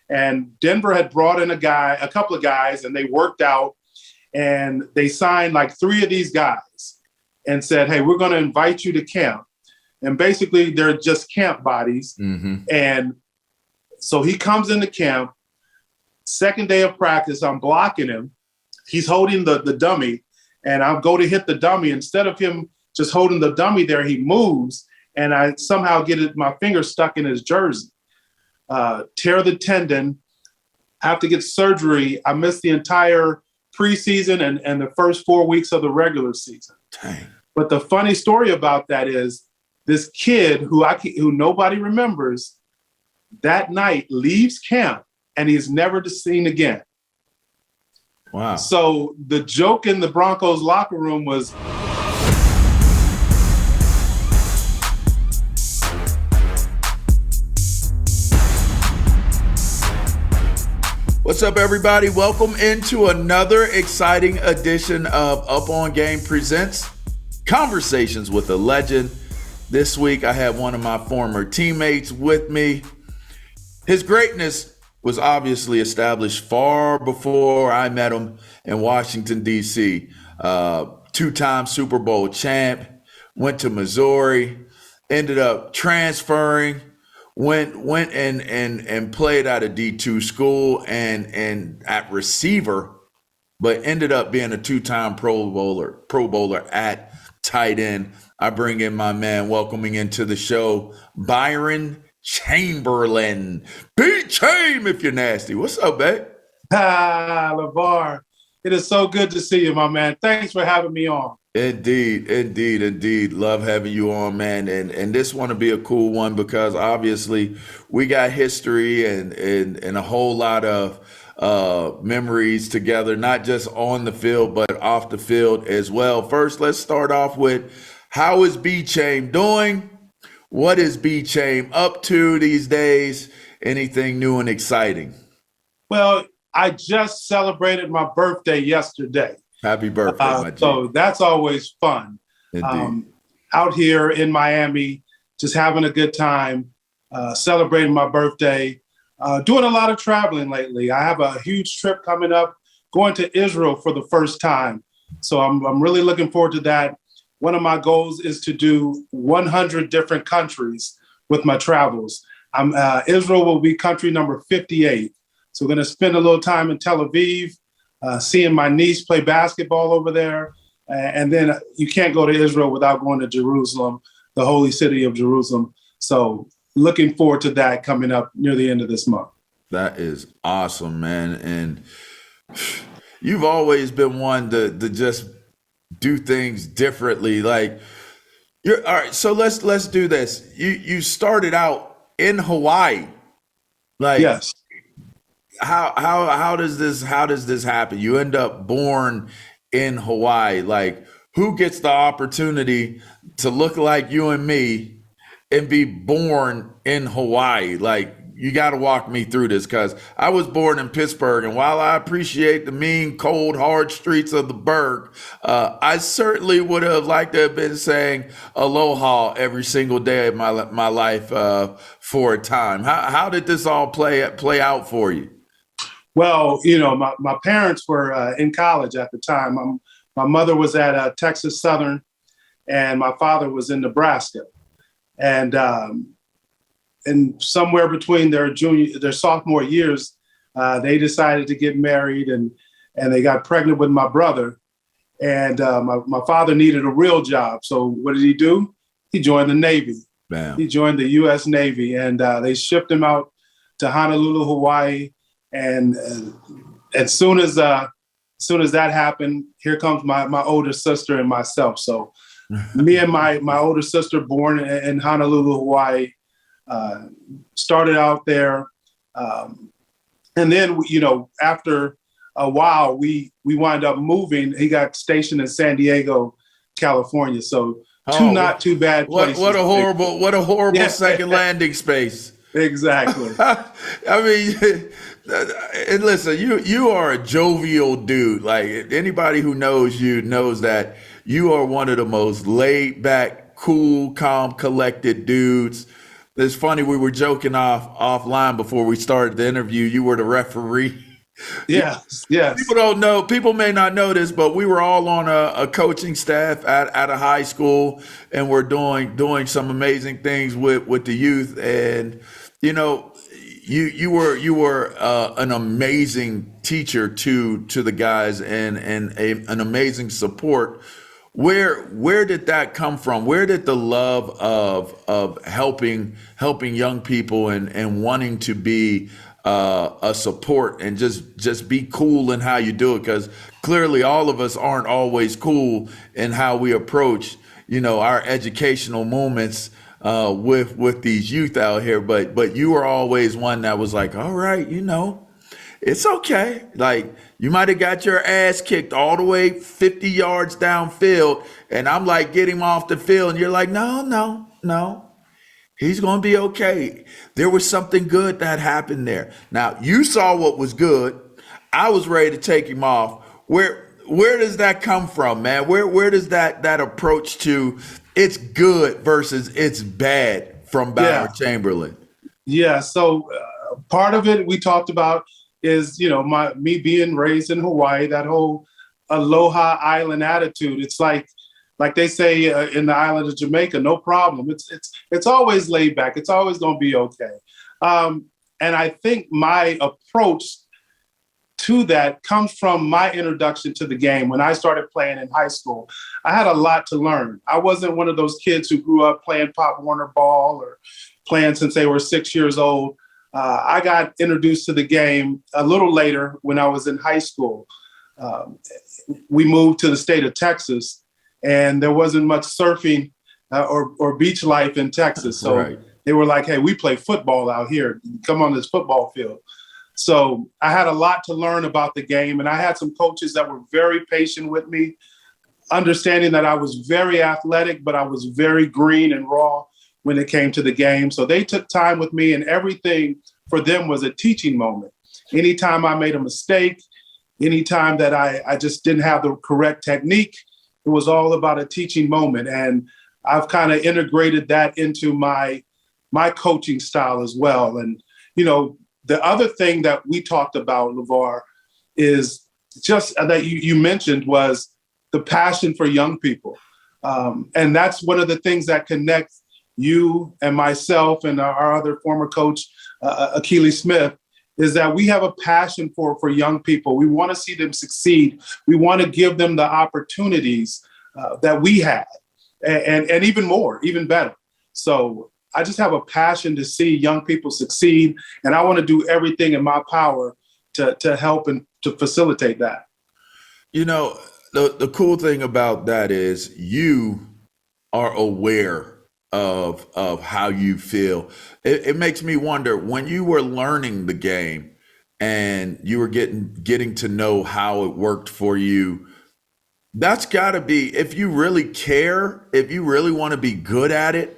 And Denver had brought in a couple of guys, and they worked out, and they signed like 3 of these guys and said, hey, we're going to invite you to camp. And basically they're just camp bodies. Mm-hmm. And so he comes into camp, second day of practice, I'm blocking him. He's holding the dummy, and I'll go to hit the dummy. Instead of him just holding the dummy there, he moves, and I somehow get my finger stuck in his jersey. Tear the tendon, have to get surgery. I missed the entire preseason and the first 4 weeks of the regular season. Dang. But the funny story about that is this kid who nobody remembers that night leaves camp and he's never seen again. Wow. So the joke in the Broncos locker room was, what's up, everybody? Welcome into another exciting edition of Up On Game Presents Conversations with a Legend. This week, I have one of my former teammates with me. His greatness was obviously established far before I met him in Washington, D.C. 2-time Super Bowl champ, went to Missouri, ended up transferring, went and played at a D2 school and at receiver, but ended up being a 2-time Pro Bowler at tight end. I bring in my man, welcoming into the show, Byron Chamberlain. B-Cham if you're nasty. What's up, babe? LaVar, it is so good to see you, my man. Thanks for having me on. Indeed. Love having you on, man. And this want to be a cool one because obviously we got history and a whole lot of memories together, not just on the field, but off the field as well. First, let's start off with, how is B-Cham doing? What is B-Cham up to these days? Anything new and exciting? Well, I just celebrated my birthday yesterday. Happy birthday, my G. So that's always fun. Out here in Miami, just having a good time, celebrating my birthday, doing a lot of traveling lately. I have a huge trip coming up, going to Israel for the first time. So I'm really looking forward to that. One of my goals is to do 100 different countries with my travels. Israel will be country number 58. So we're going to spend a little time in Tel Aviv, seeing my niece play basketball over there. And then you can't go to Israel without going to Jerusalem, the holy city of Jerusalem. So looking forward to that coming up near the end of this month. That is awesome, man. And you've always been one to just do things differently. Like, all right, so let's do this. You started out in Hawaii. Like, yes. How does this happen? You end up born in Hawaii. Like, who gets the opportunity to look like you and me and be born in Hawaii? Like, you got to walk me through this, because I was born in Pittsburgh, and while I appreciate the mean, cold, hard streets of the burg, I certainly would have liked to have been saying aloha every single day of my life for a time. How did this all play out for you? Well, my parents were in college at the time. My mother was at Texas Southern, and my father was in Nebraska. And somewhere between their sophomore years, they decided to get married, and they got pregnant with my brother. And my father needed a real job. So what did he do? He joined the Navy. Bam. He joined the U.S. Navy, and they shipped him out to Honolulu, Hawaii. And as soon as that happened, here comes my older sister and myself. So me and my older sister, born in Honolulu, Hawaii, started out there. And then, after a while, we wind up moving. He got stationed in San Diego, California. So not too bad places. What a horrible second landing space. Exactly. I mean, and listen, you are a jovial dude. Like, anybody who knows you knows that you are one of the most laid back, cool, calm, collected dudes. It's funny, we were joking offline before we started the interview. You were the referee. Yes, yes. People don't know, people may not know this, but we were all on a coaching staff at a high school, and we're doing some amazing things with the youth. And you know, you were an amazing teacher to the guys, and an amazing support. Where did that come from? Where did the love of helping young people and wanting to be a support and just be cool in how you do it? Because clearly all of us aren't always cool in how we approach, our educational moments with these youth out here. But you were always one that was like, all right, it's okay. Like, you might have got your ass kicked all the way 50 yards downfield, and I'm like, get him off the field, and you're like, no. He's going to be okay. There was something good that happened there. Now, you saw what was good. I was ready to take him off. Where does that come from, man? Where does that approach to it's good versus it's bad from Byron Chamberlain? Yeah. So part of it we talked about is, me being raised in Hawaii, that whole aloha island attitude. It's like they say in the island of Jamaica, no problem. It's always laid back. It's always going to be okay. And I think my approach to that comes from my introduction to the game. When I started playing in high school, I had a lot to learn. I wasn't one of those kids who grew up playing Pop Warner ball or playing since they were 6 years old. I got introduced to the game a little later when I was in high school. We moved to the state of Texas, and there wasn't much surfing or beach life in Texas. So They were like, hey, we play football out here. Come on this football field. So I had a lot to learn about the game, and I had some coaches that were very patient with me, understanding that I was very athletic, but I was very green and raw when it came to the game. So they took time with me, and everything for them was a teaching moment. Anytime I made a mistake, anytime that I just didn't have the correct technique, it was all about a teaching moment. And I've kind of integrated that into my coaching style as well. And, the other thing that we talked about, LaVar, is just that you mentioned was the passion for young people. And that's one of the things that connects you and myself and our other former coach, Achilles Smith, is that we have a passion for young people. We want to see them succeed. We want to give them the opportunities that we had, and even more, even better. So I just have a passion to see young people succeed, and I want to do everything in my power to help and to facilitate that. The cool thing about that is you are aware of how you feel. It makes me wonder, when you were learning the game and you were getting to know how it worked for you, that's got to be, if you really care, if you really want to be good at it,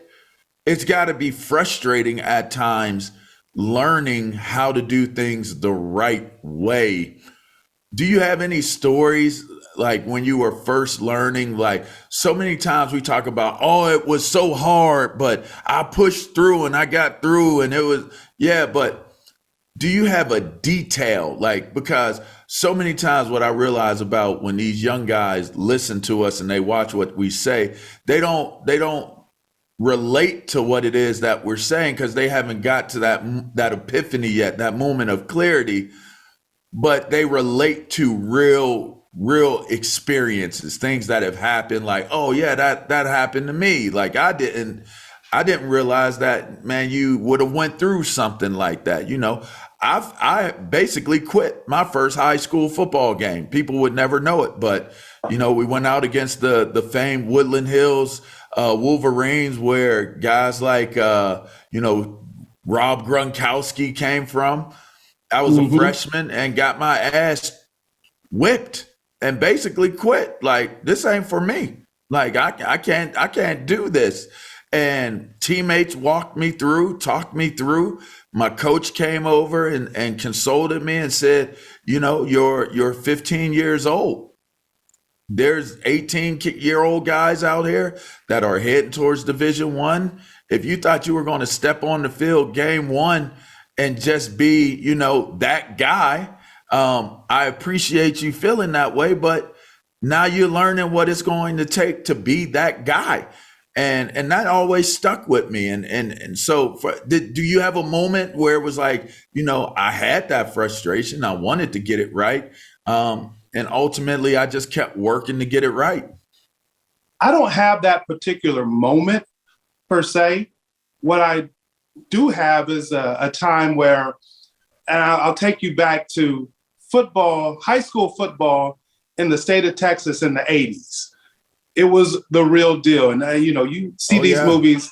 it's got to be frustrating at times learning how to do things the right way. Do you have any stories like when you were first learning? Like, so many times we talk about, oh, it was so hard, but I pushed through and I got through, and it was, but do you have a detail? Like, because so many times what I realize about when these young guys listen to us and they watch what we say, they don't relate to what it is that we're saying because they haven't got to that epiphany yet, that moment of clarity, but they relate to real experiences, things that have happened, like, oh yeah, that happened to me. Like, I didn't realize that, man, you would have went through something like that. I basically quit my first high school football game. People would never know it, but we went out against the famed Woodland Hills Wolverines, where guys like Rob Gronkowski came from. I was a freshman and got my ass whipped and basically quit. Like, this ain't for me. Like, I can't do this. And teammates walked me through, talked me through. My coach came over and consoled me and said, you're 15 years old. There's 18-year-old guys out here that are heading towards Division I, if you thought you were going to step on the field game one and just be, that guy, I appreciate you feeling that way, but now you're learning what it's going to take to be that guy. And that always stuck with me. And so do you have a moment where it was like, I had that frustration. I wanted to get it right. And ultimately I just kept working to get it right. I don't have that particular moment per se. What I do have is a time where, and I'll take you back to football, high school football in the state of Texas in the 80s. It was the real deal. And, you see these movies,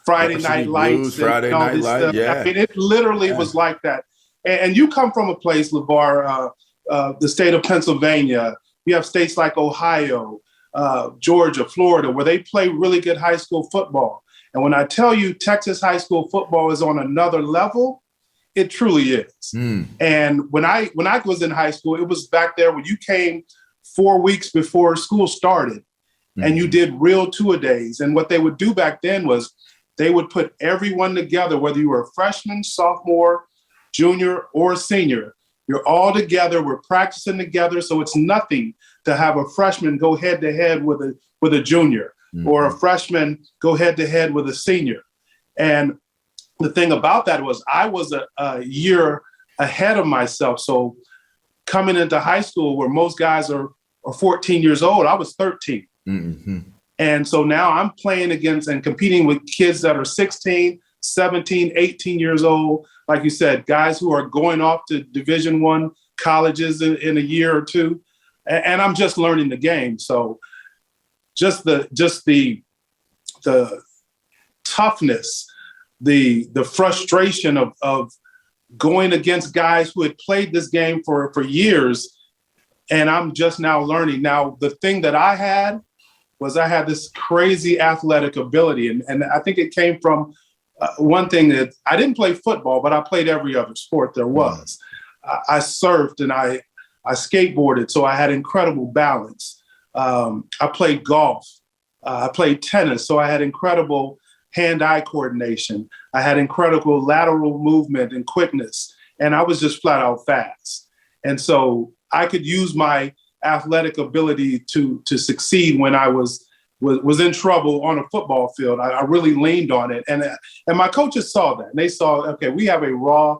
Friday Night Lights. Friday Night Lights, yeah. I mean, it literally was like that. And you come from a place, LaVar, the state of Pennsylvania. You have states like Ohio, Georgia, Florida, where they play really good high school football. And when I tell you Texas high school football is on another level, it truly is. And when I was in high school, it was back there when you came 4 weeks before school started and you did real two-a-days. And what they would do back then was they would put everyone together, whether you were a freshman, sophomore, junior, or senior. You're all together. We're practicing together. So it's nothing to have a freshman go head-to-head with a junior or a freshman go head-to-head with a senior. And the thing about that was I was a year ahead of myself. So coming into high school where most guys are 14 years old, I was 13. And so now I'm playing against and competing with kids that are 16, 17, 18 years old. Like you said, guys who are going off to Division I colleges in a year or two. And I'm just learning the game. So just the toughness, the frustration of going against guys who had played this game for years, and I'm just now learning. Now, the thing that I had this crazy athletic ability, and I think it came from one thing that I didn't play football, but I played every other sport there was. I surfed and I skateboarded, so I had incredible balance. I played golf. I played tennis, so I had incredible hand-eye coordination. I had incredible lateral movement and quickness, and I was just flat out fast. And so I could use my athletic ability to succeed when I was in trouble on a football field. I really leaned on it. And my coaches saw that. And they saw, okay, we have a raw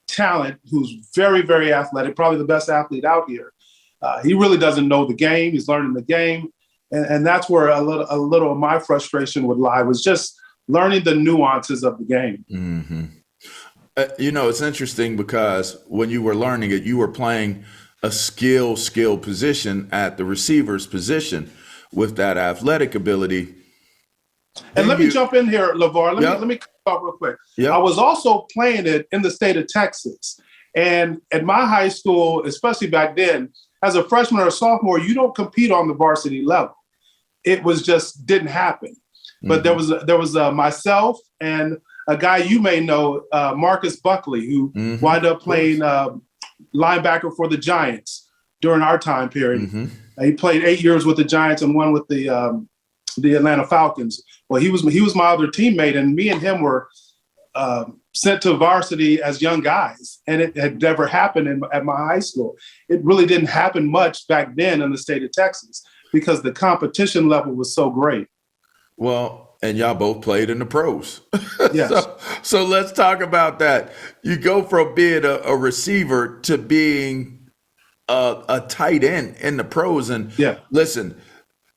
talent who's very, very athletic, probably the best athlete out here. He really doesn't know the game. He's learning the game. And that's where a little of my frustration would lie, was just learning the nuances of the game. It's interesting because when you were learning it, you were playing a skill position at the receiver's position with that athletic ability. And let me jump in here, LaVar. Let me cut off real quick. I was also playing it in the state of Texas. And at my high school, especially back then, as a freshman or a sophomore, you don't compete on the varsity level. It was just didn't happen. But there was myself and a guy you may know, Marcus Buckley, who wound up playing linebacker for the Giants during our time period. He played 8 years with the Giants and one with the Atlanta Falcons. Well, he was my other teammate, and me and him were sent to varsity as young guys, and it had never happened at my high school. It really didn't happen much back then in the state of Texas because the competition level was so great. Well, and y'all both played in the pros. Yes. So let's talk about that. You go from being a receiver to being a tight end in the pros. And listen,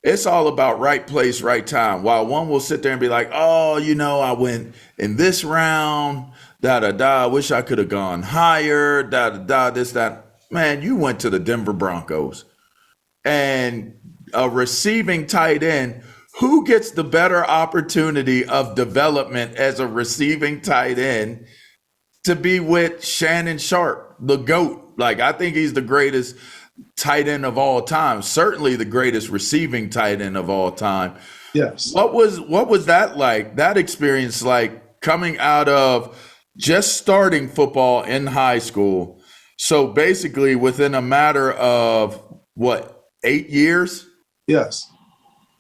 it's all about right place, right time. While one will sit there and be like, oh, I went in this round, I wish I could have gone higher, this, that. Man, you went to the Denver Broncos. And a receiving tight end, who gets the better opportunity of development as a receiving tight end to be with Shannon Sharp, the GOAT? Like, I think he's the greatest tight end of all time, certainly the greatest receiving tight end of all time. Yes. What was that like, that experience like, coming out of just starting football in high school? So basically within a matter of, 8 years? Yes.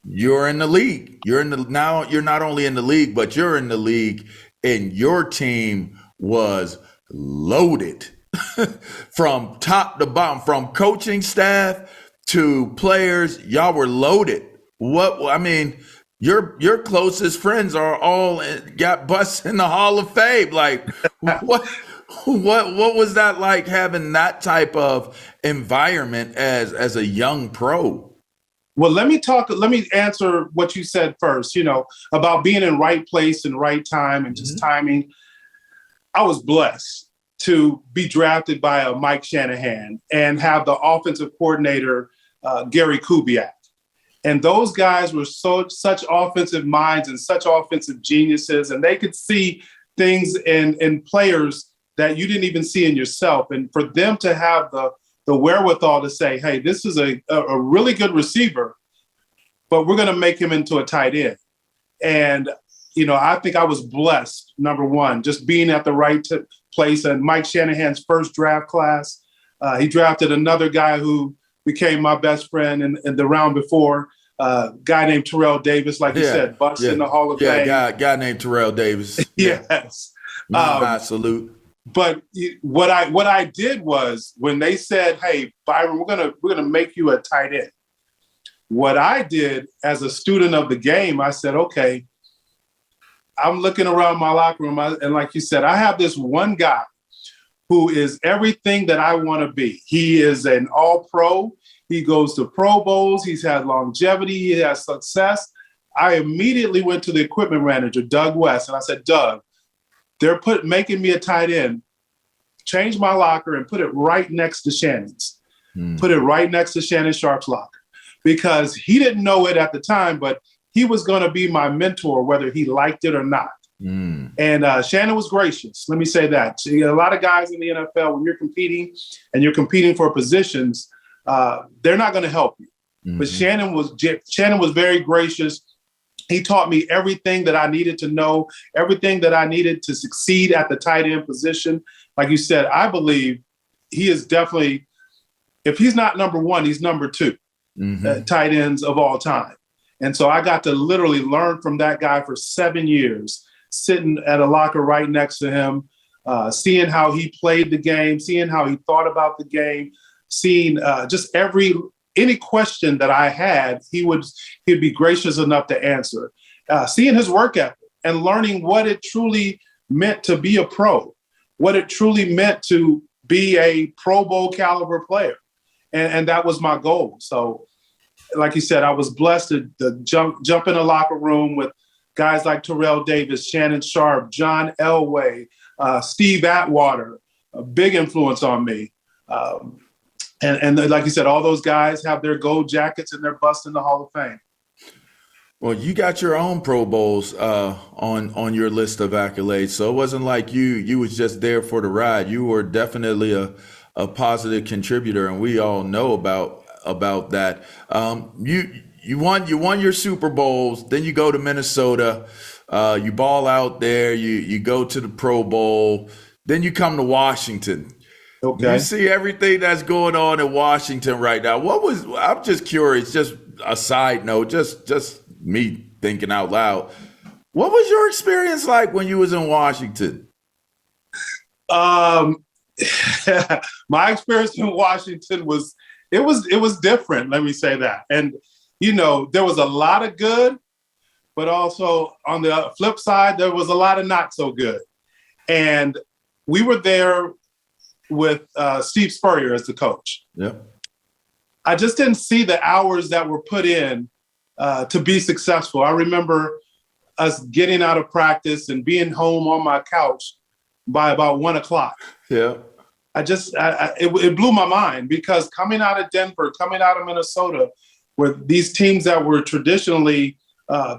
you're in the league. You're not only in the league, but you're in the league, and your team was loaded from top to bottom, from coaching staff to players. Y'all were loaded. Your closest friends are all got busts in the Hall of Fame. Like, what was that like, having that type of environment as a young pro? Well, let me answer what you said first, about being in right place and right time and just timing. I was blessed to be drafted by a Mike Shanahan and have the offensive coordinator, Gary Kubiak. And those guys were such offensive minds and such offensive geniuses, and they could see things in players that you didn't even see in yourself. And for them to have the wherewithal to say, hey, this is a really good receiver, but we're going to make him into a tight end. And, I think I was blessed, number one, just being at the right place. And Mike Shanahan's first draft class, he drafted another guy who became my best friend in the round before, a guy named Terrell Davis, like you said, bust in the Hall of Fame. Guy named Terrell Davis. Yes. Salute. But what I did was, when they said, hey, Byron, we're gonna make you a tight end. What I did as a student of the game, I said, okay, I'm looking around my locker room, and like you said, I have this one guy who is everything that I want to be. He is an all-pro. He goes to Pro Bowls. He's had longevity. He has success. I immediately went to the equipment manager, Doug West, and I said, Doug, they're making me a tight end. Change my locker and put it right next to Shannon's. Put it right next to Shannon Sharp's locker. Because he didn't know it at the time, but he was going to be my mentor, whether he liked it or not. And Shannon was gracious. Let me say that. A lot of guys in the NFL, when you're competing for positions, they're not going to help you. But Shannon was very gracious. He taught me everything that I needed to know, everything that I needed to succeed at the tight end position. Like you said, I believe he is definitely, if he's not number one, he's number two tight ends of all time. And so I got to literally learn from that guy for 7 years, sitting at a locker right next to him, seeing how he played the game, seeing how he thought about the game, seeing just any question that I had, he'd be gracious enough to answer. Seeing his work ethic and learning what it truly meant to be a pro, what it truly meant to be a Pro Bowl caliber player. And that was my goal. So, like you said, I was blessed to jump in a locker room with guys like Terrell Davis, Shannon Sharp, John Elway, Steve Atwater, a big influence on me. And like you said, all those guys have their gold jackets and they're busting the Hall of Fame. Well, you got your own Pro Bowls on your list of accolades, so it wasn't like you was just there for the ride. You were definitely a positive contributor, and we all know about that. You won your Super Bowls, then you go to Minnesota, you ball out there, you go to the Pro Bowl, then you come to Washington. Okay. You see everything that's going on in Washington right now. I'm just curious, just a side note, just me thinking out loud. What was your experience like when you was in Washington? My experience in Washington was different. Let me say that. And, there was a lot of good, but also on the flip side, there was a lot of not so good. And we were there with Steve Spurrier as the coach. Yeah. I just didn't see the hours that were put in to be successful. I remember us getting out of practice and being home on my couch by about 1:00. Yeah. It blew my mind, because coming out of Denver, coming out of Minnesota, where these teams that were traditionally,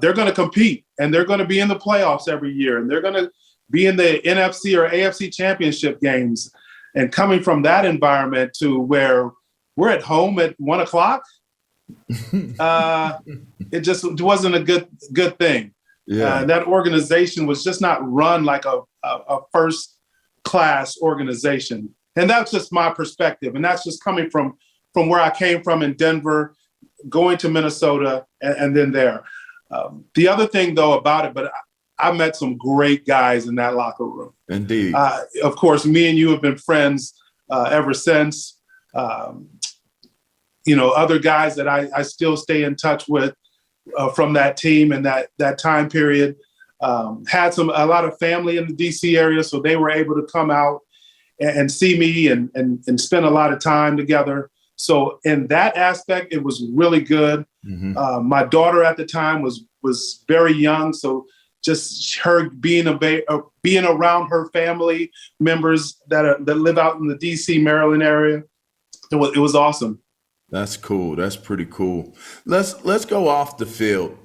they're going to compete and they're going to be in the playoffs every year and they're going to be in the NFC or AFC championship games. And coming from that environment to where we're at home at 1:00, it just wasn't a good thing. Yeah. That organization was just not run like a first-class organization. And that's just my perspective. And that's just coming from where I came from in Denver, going to Minnesota and then there. The other thing, though, about it, but I met some great guys in that locker room. Indeed. Of course, me and you have been friends ever since. Other guys that I still stay in touch with from that team and that time period. Had a lot of family in the DC area, so they were able to come out and see me and spend a lot of time together. So in that aspect, it was really good. Mm-hmm. My daughter at the time was very young, so just her being around her family members that live out in the DC, Maryland area, it was awesome. That's cool. That's pretty cool. Let's go off the field.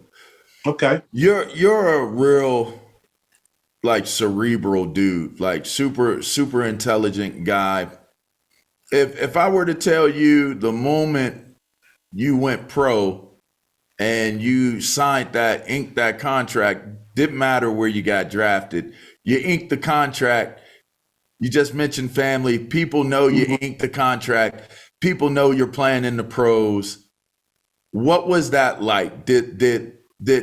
Okay. You're a real cerebral dude, super intelligent guy. If I were to tell you the moment you went pro and you inked that contract, didn't matter where you got drafted, you inked the contract. You just mentioned family. People know you inked the contract. People know you're playing in the pros. What was that like? Did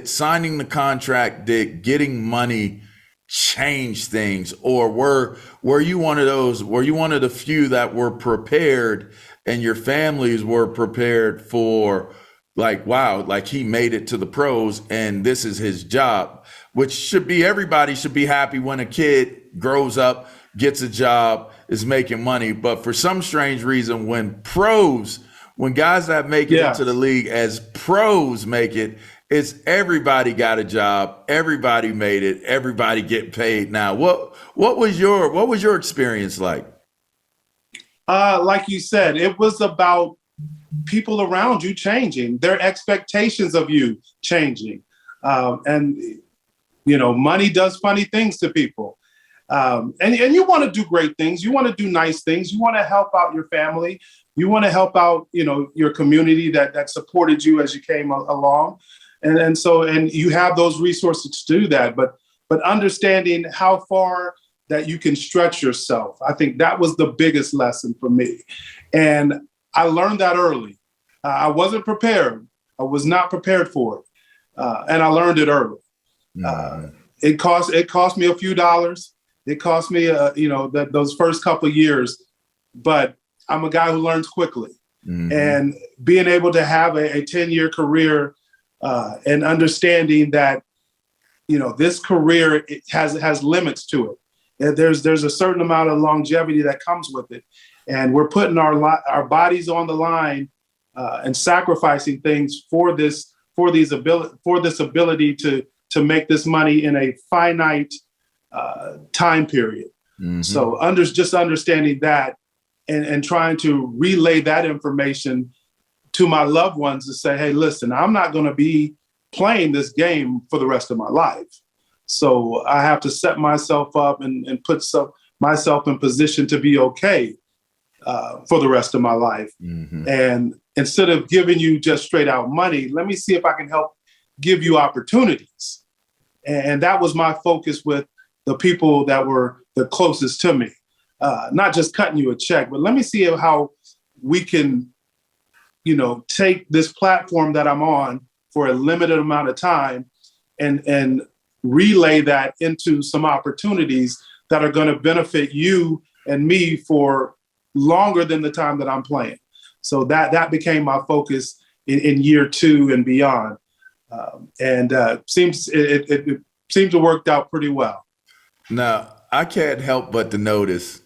signing the contract, did getting money change things, or were you one of the few that were prepared and your families were prepared for wow, he made it to the pros and this is his job, which everybody should be happy when a kid grows up, gets a job, is making money. But for some strange reason, when guys that make it into the league as pros make it, it's everybody got a job, everybody made it, everybody get paid now. What was your experience like? Like you said, it was about people around you changing, their expectations of you changing. And money does funny things to people. And you want to do great things. You want to do nice things. You want to help out your family. You want to help out, your community that supported you as you came along. And so you have those resources to do that, but understanding how far that you can stretch yourself. I think that was the biggest lesson for me. And I learned that early. I wasn't prepared. I was not prepared for it. And I learned it early. It cost me a few dollars. It cost me, those first couple of years, but I'm a guy who learns quickly. Mm-hmm. And being able to have a 10-year career and understanding that, this career it has limits to it. And there's a certain amount of longevity that comes with it. And we're putting our bodies on the line and sacrificing things for this ability to make this money in a finite time period. Mm-hmm. So just understanding that and trying to relay that information to my loved ones to say, hey, listen, I'm not going to be playing this game for the rest of my life. So I have to set myself up and put myself in position to be okay for the rest of my life. Mm-hmm. And instead of giving you just straight out money, let me see if I can help give you opportunities. And that was my focus with the people that were the closest to me. Not just cutting you a check, but let me see how we can, take this platform that I'm on for a limited amount of time and relay that into some opportunities that are going to benefit you and me for longer than the time that I'm playing. So that became my focus in year 2 and beyond. It seems to work out pretty well. Now, I can't help but to notice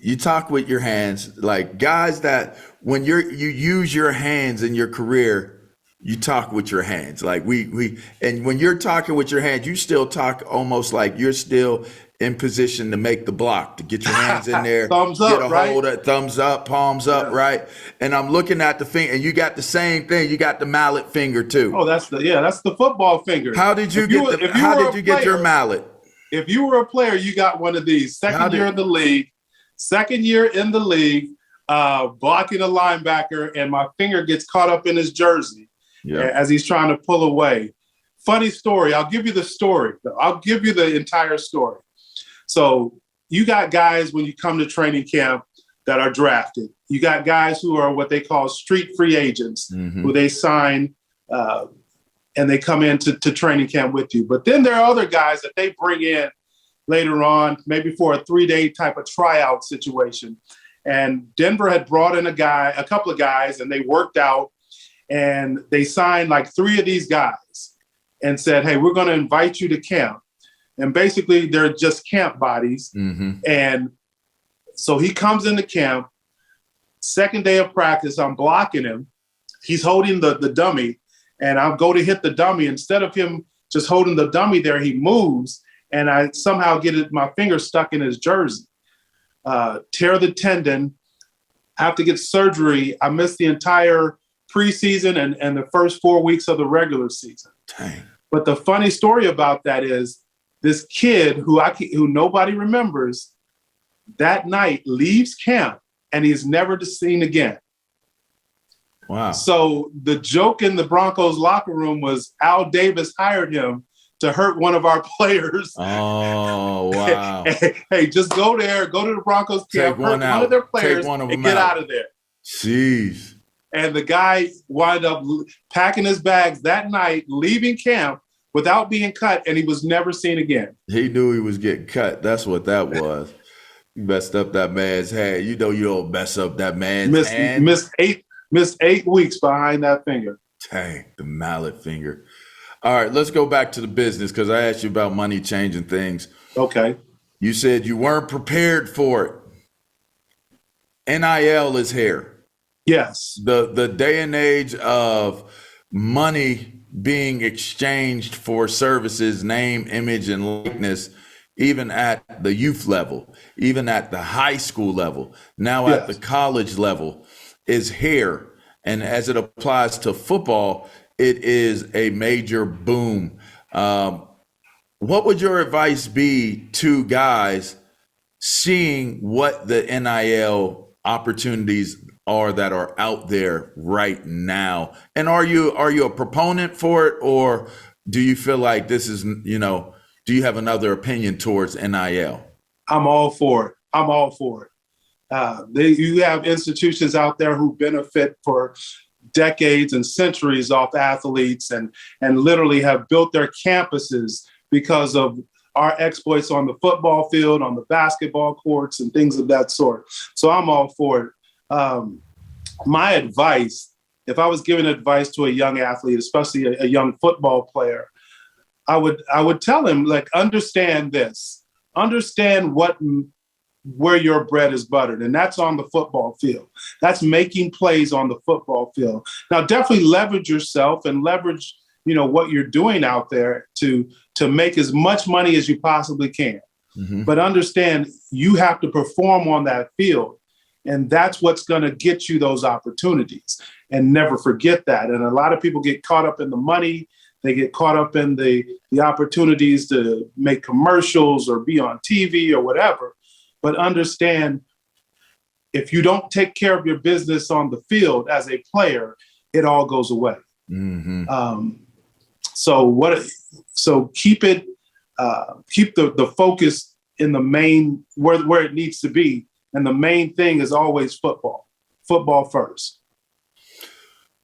you talk with your hands, like guys that when you use your hands in your career, you talk with your hands. Like and when you're talking with your hands, you still talk almost like you're still in position to make the block, to get your hands in there, thumbs get up, a right? hold of thumbs up, palms up, right? And I'm looking at the finger, and you got the same thing. You got the mallet finger too. Oh, that's the football finger. How did you get your mallet? If you were a player, you got one of these. Second year in the league, blocking a linebacker, and my finger gets caught up in his jersey as he's trying to pull away. Funny story. I'll give you the story. I'll give you the entire story. So you got guys when you come to training camp that are drafted. You got guys who are what they call street free agents, who they sign and they come into training camp with you. But then there are other guys that they bring in later on, maybe for a 3-day type of tryout situation. And Denver had brought in a couple of guys, and they worked out, and they signed like 3 of these guys and said, hey, we're going to invite you to camp. And basically they're just camp bodies. And so he comes into camp, second day of practice, I'm blocking him. He's holding the dummy, and I'll go to hit the dummy. Instead of him just holding the dummy there, he moves, and I somehow get my finger stuck in his jersey. Tear the tendon, have to get surgery. I missed the entire preseason and the first 4 weeks of the regular season. Dang. But the funny story about that is this kid who nobody remembers that night leaves camp and he's never seen again. Wow. So the joke in the Broncos locker room was Al Davis hired him to hurt one of our players. Oh, wow. Hey, just go there, go to the Broncos camp, hurt one of their players, and get out of there. Jeez. And the guy wound up packing his bags that night, leaving camp without being cut, and he was never seen again. He knew he was getting cut. That's what that was. You messed up that man's hand. You know you don't mess up that man's hand. Missed 8 weeks behind that finger. Dang, the mallet finger. All right, let's go back to the business because I asked you about money changing things. Okay. You said you weren't prepared for it. NIL is here. Yes. The day and age of money being exchanged for services, name, image, and likeness, even at the youth level, even at the high school level, now at the college level, is here. And as it applies to football, it is a major boom. What would your advice be to guys seeing what the NIL opportunities are that are out there right now? And are you a proponent for it, or do you feel like this is, do you have another opinion towards NIL? I'm all for it. I'm all for it. You have institutions out there who benefit for decades and centuries off athletes and literally have built their campuses because of our exploits on the football field, on the basketball courts, and things of that sort. So I'm all for it. My advice, if I was giving advice to a young athlete, especially a young football player, I would tell him, like, understand this. Understand where your bread is buttered, and that's on the football field. That's making plays on the football field. Now, definitely leverage yourself and leverage, what you're doing out there to make as much money as you possibly can. Mm-hmm. But understand you have to perform on that field, and that's what's going to get you those opportunities. And never forget that. And a lot of people get caught up in the money. They get caught up in the opportunities to make commercials or be on TV or whatever. But understand, if you don't take care of your business on the field as a player, it all goes away. Mm-hmm. So keep the focus in the main where it needs to be, and the main thing is always football first.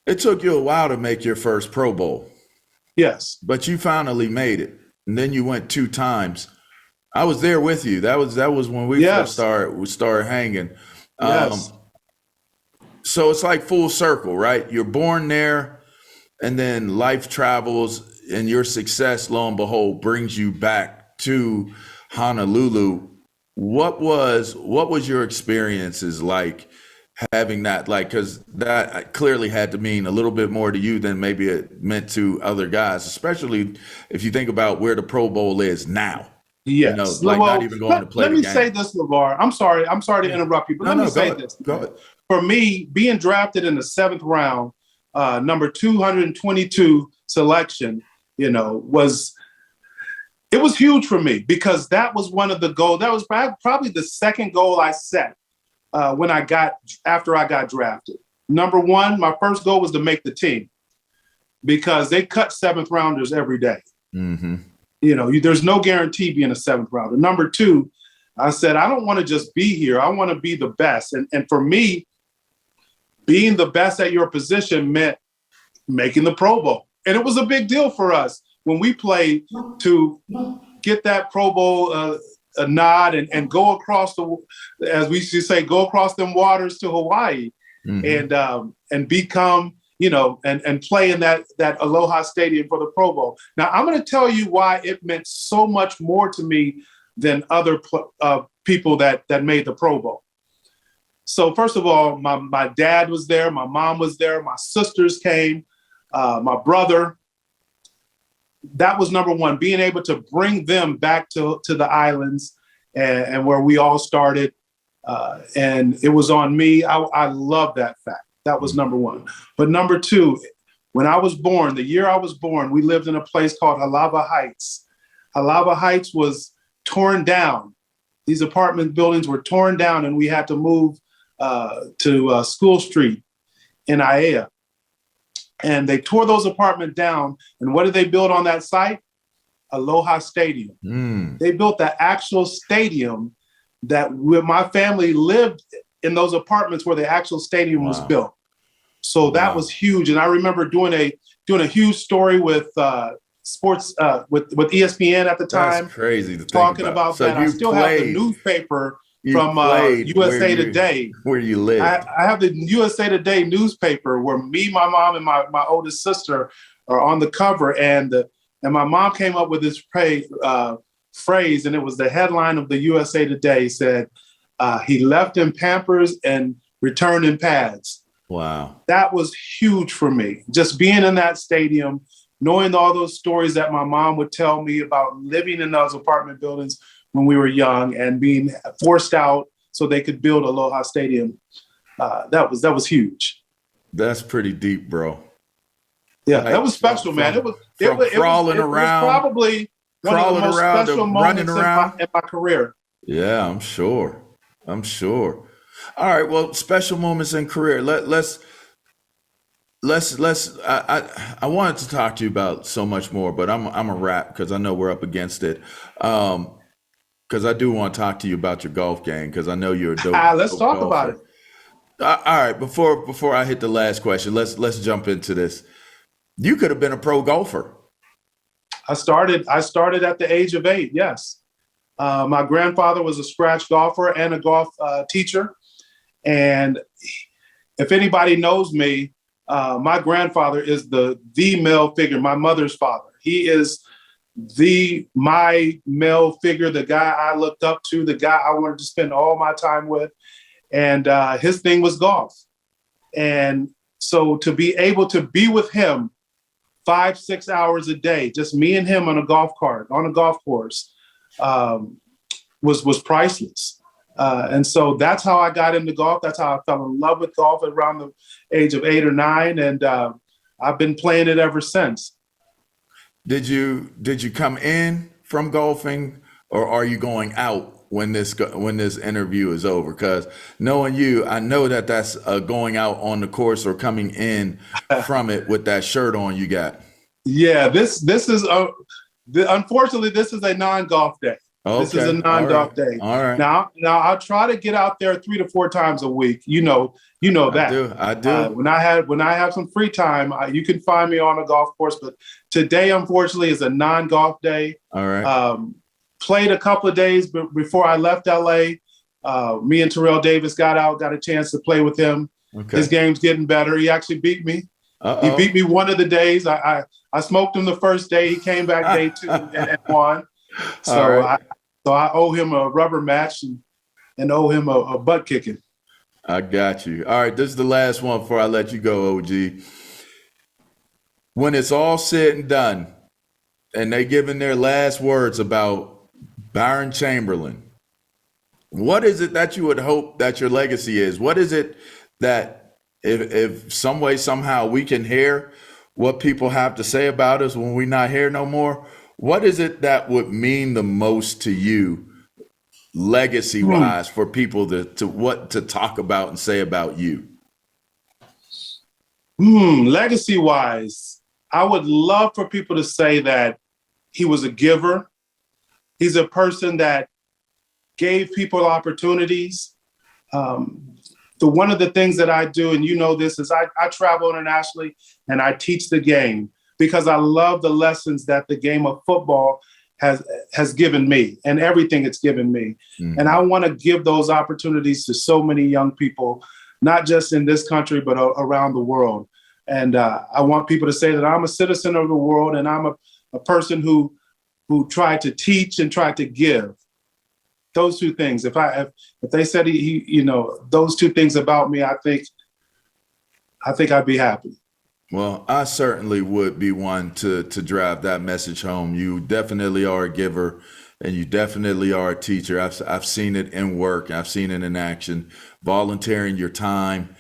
It took you a while to make your first Pro Bowl. Yes, but you finally made it, and then you went 2 times. I was there with you. That was when we first started hanging. Yes. So it's like full circle, right? You're born there, and then life travels, and your success, lo and behold, brings you back to Honolulu. What was your experiences like having that? Like, because that clearly had to mean a little bit more to you than maybe it meant to other guys, especially if you think about where the Pro Bowl is now. Yes. Not even going to play the game. Let me say this, LaVar. I'm sorry to interrupt you, but let me say this. Go ahead. For me, being drafted in the 7th round, number 222 selection, was huge for me, because that was one of the goals. That was probably the second goal I set after I got drafted. Number 1, my first goal was to make the team, because they cut 7th rounders every day. Mm-hmm. There's no guarantee being a 7th rounder. Number 2, I said, I don't want to just be here. I want to be the best. And for me, being the best at your position meant making the Pro Bowl. And it was a big deal for us when we played to get that Pro Bowl a nod and go across as we used to say, go across them waters to Hawaii and become, and play in that Aloha Stadium for the Pro Bowl. Now, I'm going to tell you why it meant so much more to me than other people that made the Pro Bowl. So first of all, my dad was there, my mom was there, my sisters came, my brother. That was number one, being able to bring them back to the islands and where we all started. And it was on me. I love that fact. That was number one. But number two, when I was born, the year I was born, we lived in a place called Halava Heights. Halava Heights was torn down. These apartment buildings were torn down, and we had to move to School Street in Aiea. And they tore those apartments down. And what did they build on that site? Aloha Stadium. They built the actual stadium that my family lived in, those apartments where the actual stadium was built. So that was huge. And I remember doing a huge story with sports with ESPN at the time. That's crazy to talking about so that. I still have the newspaper from USA Today. Where you live. I have the USA Today newspaper where me, my mom, and my oldest sister are on the cover. And my mom came up with this phrase, and it was the headline of the USA Today, said, he left in Pampers and returned in pads. Wow. That was huge for me. Just being in that stadium, knowing all those stories that my mom would tell me about living in those apartment buildings when we were young and being forced out so they could build Aloha Stadium. That was huge. That's pretty deep, bro. Yeah, that was special, man. It was crawling around. It was probably one of the most special moments in my career. Yeah, I'm sure. All right, well, special moments in career. Let's I wanted to talk to you about so much more, but I'm a wrap because I know we're up against it. Because I do want to talk to you about your golf game because I know you're a dope. Let's talk about it. All right, before I hit the last question, let's jump into this. You could have been a pro golfer. I started at the age of 8. Yes, my grandfather was a scratch golfer and a golf teacher, and if anybody knows me, my grandfather is the male figure. My mother's father. He is my male figure, the guy I looked up to, the guy I wanted to spend all my time with. And his thing was golf. And so to be able to be with him 5-6 hours a day, just me and him on a golf cart, on a golf course, was priceless. And so that's how I got into golf. That's how I fell in love with golf around the age of 8 or 9. And I've been playing it ever since. Did you come in from golfing, or are you going out when this interview is over? Because knowing you, I know that's going out on the course or coming in from it with that shirt on you got. Yeah, this is unfortunately this is a non-golf day. Okay. This is a non-golf day. All right. Now I'll try to get out there 3 to 4 times a week. You know that. I do. When I have some free time, you can find me on a golf course. But today, unfortunately, is a non-golf day. All right. Played a couple of days before I left LA. Me and Terrell Davis got a chance to play with him. Okay. His game's getting better. He actually beat me. Uh-oh. He beat me one of the days. I smoked him the first day. He came back day 2 and won. So right. I owe him a rubber match and owe him a butt kicking. I got you. All right, this is the last one before I let you go, OG. When it's all said and done, and they giving their last words about Byron Chamberlain, what is it that you would hope that your legacy is? What is it that if some way, somehow we can hear what people have to say about us when we're not here no more? What is it that would mean the most to you, legacy-wise, for people to talk about and say about you? Legacy-wise, I would love for people to say that he was a giver. He's a person that gave people opportunities. One of the things that I do, and you know this, is I travel internationally and I teach the game because I love the lessons that the game of football has given me and everything it's given me. Mm-hmm. And I want to give those opportunities to so many young people, not just in this country, but around the world. And I want people to say that I'm a citizen of the world and I'm a person who tried to teach and tried to give. Those two things. If they said those two things about me, I think I'd be happy. Well, I certainly would be one to drive that message home. You definitely are a giver, and you definitely are a teacher. I've seen it in work. I've seen it in action. Volunteering your time,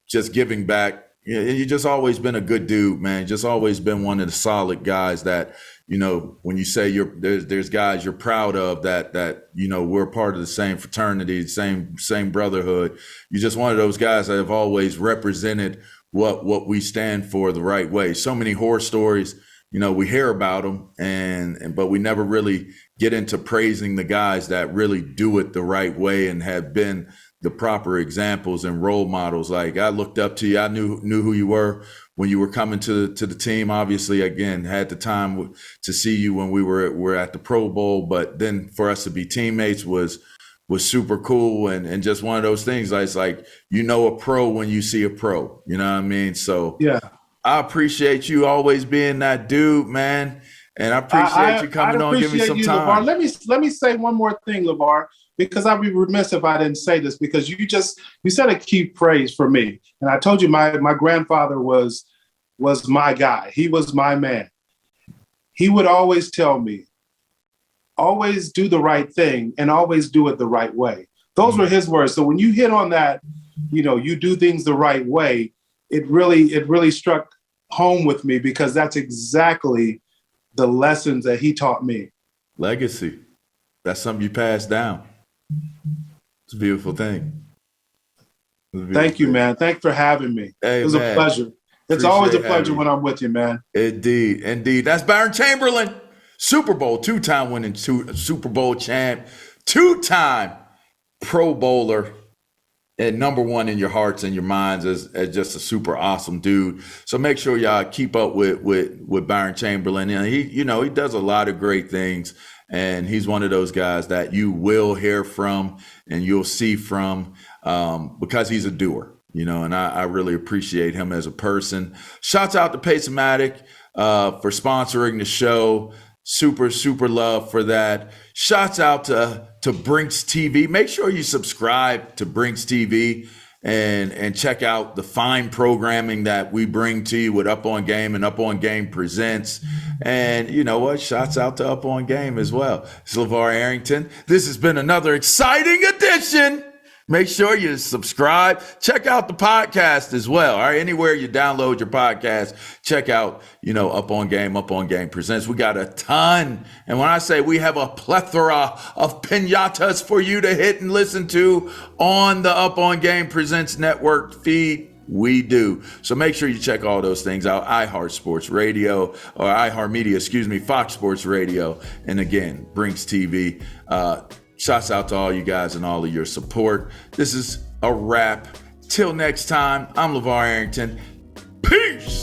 just giving back. You just always been a good dude, man. Just always been one of the solid guys that, when you say there's guys you're proud of that we're part of the same fraternity, same brotherhood. You're just one of those guys that have always represented what we stand for the right way. So many horror stories, we hear about them, but we never really get into praising the guys that really do it the right way and have been the proper examples and role models. Like, I looked up to you. I knew who you were when you were coming to the team. Obviously, again, had the time to see you when we were at the Pro Bowl, but then for us to be teammates was super cool and just one of those things. It's like, a pro when you see a pro, you know what I mean? So yeah, I appreciate you always being that dude, man. And I appreciate you coming on, giving me some time. LaVar. Let me say one more thing, LaVar, because I'd be remiss if I didn't say this, because you said a key phrase for me. And I told you my grandfather was my guy. He was my man. He would always tell me, always do the right thing and always do it the right way. Those were his words. So when you hit on that, you do things the right way, it really struck home with me, because that's exactly the lessons that he taught me. Legacy. That's something you pass down. It's a beautiful thing. Thank you, man. Thanks for having me. Hey, it was a pleasure. It's always a pleasure when I'm with you, man. Indeed. That's Byron Chamberlain, Super Bowl, 2-time winning Super Bowl champ, 2-time Pro Bowler, and number one in your hearts and your minds as just a super awesome dude. So make sure y'all keep up with Byron Chamberlain. And he does a lot of great things. And he's one of those guys that you will hear from and you'll see from because he's a doer, and I really appreciate him as a person. Shouts out to PACE-O-MATIC for sponsoring the show. Super, super love for that. Shouts out to Brinks TV. Make sure you subscribe to Brinks TV and check out the fine programming that we bring to you with Up On Game and Up On Game Presents. And you know what? Shouts out to Up On Game as well. It's LaVar Arrington. This has been another exciting edition. Make sure you subscribe. Check out the podcast as well. All right, anywhere you download your podcast, check out, Up On Game Presents. We got a ton. And when I say we have a plethora of piñatas for you to hit and listen to on the Up On Game Presents network feed, we do. So make sure you check all those things out. iHeartMedia, Fox Sports Radio. And again, Brinks TV. Shouts out to all you guys and all of your support. This is a wrap. Till next time, I'm LaVar Arrington. Peace.